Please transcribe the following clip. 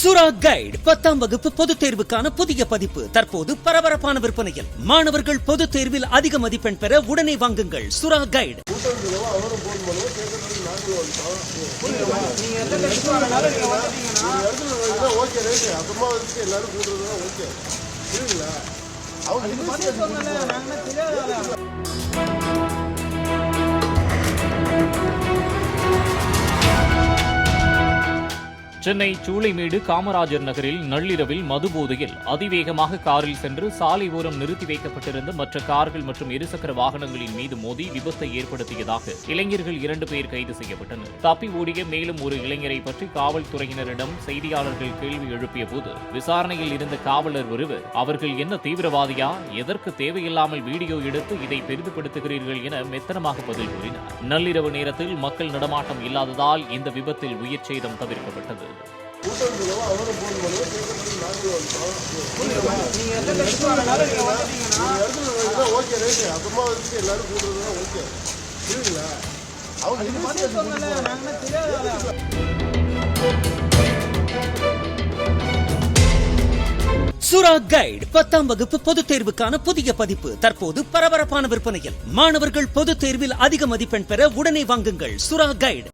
சுரா கைடு 10ஆம் வகுப்பு பொதுத் தேர்வுக்கான புதிய பதிப்பு தற்போது பரபரப்பான விற்பனையில். மாணவர்கள் பொதுத் தேர்வில் அதிக மதிப்பெண் பெற உடனே வாங்குங்கள் சுரா கைடு. சென்னை சூளைமேடு காமராஜர் நகரில் நள்ளிரவில் மதுபோதையில் அதிவேகமாக காரில் சென்று சாலை ஓரம் நிறுத்தி வைக்கப்பட்டிருந்த மற்ற கார்கள் மற்றும் இருசக்கர வாகனங்களின் மீது மோதி விபத்தை ஏற்படுத்தியதாக இளைஞர்கள் 2 பேர் கைது செய்யப்பட்டனர். தப்பி ஓடிய மேலும் ஒரு இளைஞரை பற்றி காவல்துறையினரிடம் செய்தியாளர்கள் கேள்வி எழுப்பிய போது விசாரணையில் இருந்த காவலர் ஒருவர், அவர்கள் என்ன தீவிரவாதியா, எதற்கு தேவையில்லாமல் வீடியோ எடுத்து இதை பெரிதுபடுத்துகிறீர்கள் என மெத்தனமாக பதில் கூறினார். நள்ளிரவு நேரத்தில் மக்கள் நடமாட்டம் இல்லாததால் இந்த விபத்தில் உயிர் சேதம் தவிர்க்கப்பட்டது. சுரா கைடு 10ஆம் வகுப்பு பொதுத் தேர்வுக்கான புதிய பதிப்பு தற்போது பரபரப்பான விற்பனையில். மாணவர்கள் பொதுத் தேர்வில் அதிக மதிப்பெண் பெற உடனே வாங்குங்கள் சுரா கைடு.